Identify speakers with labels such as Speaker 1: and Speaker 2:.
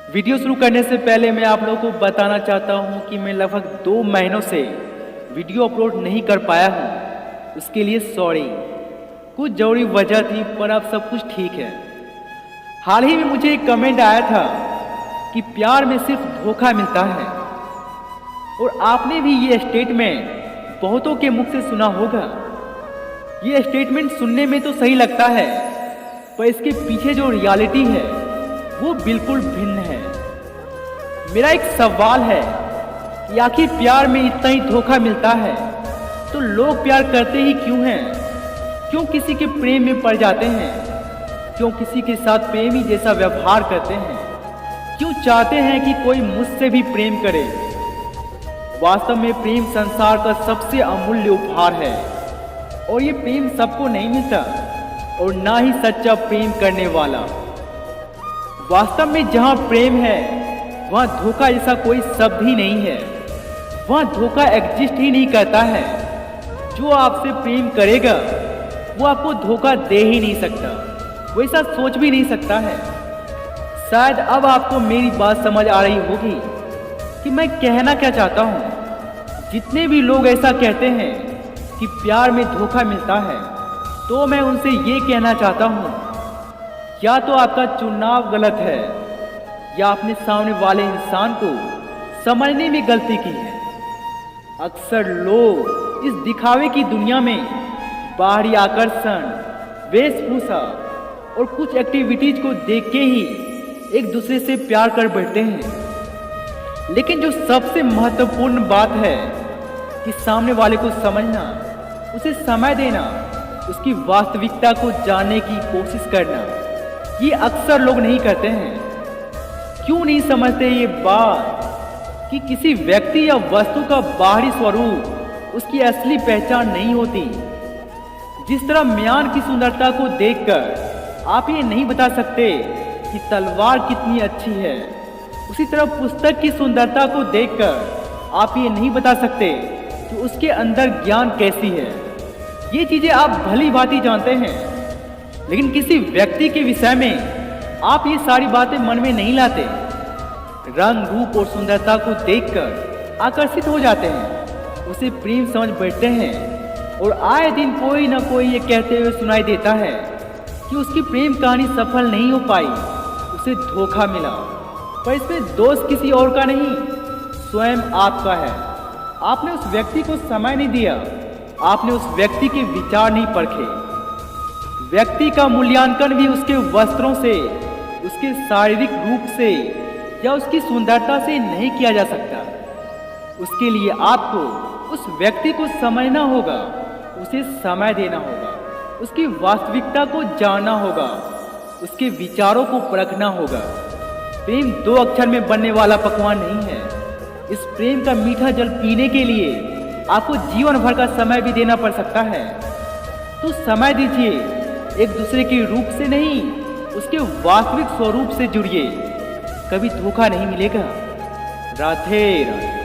Speaker 1: Video शुरू करने से पहले मैं आप लोगों को बताना चाहता हूं कि मैं लगभग 2 महीनों से वीडियो अपलोड नहीं कर पाया हूं। उसके लिए सॉरी। कुछ जरूरी वजह थी, पर अब सब कुछ ठीक है। हाल ही में मुझे एक कमेंट आया था कि प्यार में सिर्फ धोखा मिलता है, और आपने भी ये स्टेटमेंट बहुतों के मुख से सुना होगा। ये स्टेटमेंट सुनने में तो सही लगता है, पर इसके पीछे जो रियलिटी है वो बिल्कुल भिन्न है। मेरा एक सवाल है कि आखिर प्यार में इतना ही धोखा मिलता है तो लोग प्यार करते ही क्यों हैं? क्यों किसी के प्रेम में पड़ जाते हैं? क्यों किसी के साथ प्रेमी जैसा व्यवहार करते हैं? क्यों चाहते हैं कि कोई मुझसे भी प्रेम करे? वास्तव में प्रेम संसार का सबसे अमूल्य उपहार है, और ये प्रेम सबको नहीं मिलता, और ना ही सच्चा प्रेम करने वाला। वास्तव में जहाँ प्रेम है वहाँ धोखा जैसा कोई शब्द ही नहीं है। वहाँ धोखा एग्जिस्ट ही नहीं करता है। जो आपसे प्रेम करेगा वो आपको धोखा दे ही नहीं सकता, वो ऐसा सोच भी नहीं सकता है। शायद अब आपको मेरी बात समझ आ रही होगी कि मैं कहना क्या चाहता हूँ। जितने भी लोग ऐसा कहते हैं कि प्यार में धोखा मिलता है, तो मैं उनसे ये कहना चाहता हूँ, या तो आपका चुनाव गलत है, या आपने सामने वाले इंसान को समझने में गलती की है। अक्सर लोग इस दिखावे की दुनिया में बाहरी आकर्षण, वेशभूषा और कुछ एक्टिविटीज को देख के ही एक दूसरे से प्यार कर बैठते हैं। लेकिन जो सबसे महत्वपूर्ण बात है कि सामने वाले को समझना, उसे समय देना, उसकी वास्तविकता को जानने की कोशिश करना, ये अक्सर लोग नहीं करते हैं। क्यों नहीं समझते ये बात कि किसी व्यक्ति या वस्तु का बाहरी स्वरूप उसकी असली पहचान नहीं होती। जिस तरह म्यान की सुंदरता को देखकर आप ये नहीं बता सकते कि तलवार कितनी अच्छी है, उसी तरह पुस्तक की सुंदरता को देखकर आप ये नहीं बता सकते कि उसके अंदर ज्ञान कैसी है। ये चीजें आप भली भांति जानते हैं, लेकिन किसी व्यक्ति के विषय में आप ये सारी बातें मन में नहीं लाते। रंग, रूप और सुंदरता को देखकर आकर्षित हो जाते हैं, उसे प्रेम समझ बैठते हैं, और आए दिन कोई ना कोई ये कहते हुए सुनाई देता है कि उसकी प्रेम कहानी सफल नहीं हो पाई, उसे धोखा मिला। पर इसमें दोष किसी और का नहीं, स्वयं आपका है। आपने उस व्यक्ति को समय नहीं दिया, आपने उस व्यक्ति के विचार नहीं परखे। व्यक्ति का मूल्यांकन भी उसके वस्त्रों से, उसके शारीरिक रूप से या उसकी सुंदरता से नहीं किया जा सकता। उसके लिए आपको उस व्यक्ति को समझना होगा, उसे समय देना होगा, उसकी वास्तविकता को जानना होगा, उसके विचारों को परखना होगा। प्रेम 2 अक्षर में बनने वाला पकवान नहीं है। इस प्रेम का मीठा जल पीने के लिए आपको जीवन भर का समय भी देना पड़ सकता है। तो समय दीजिए, एक दूसरे के रूप से नहीं, उसके वास्तविक स्वरूप से जुड़िए। कभी धोखा नहीं मिलेगा। राधे राधे।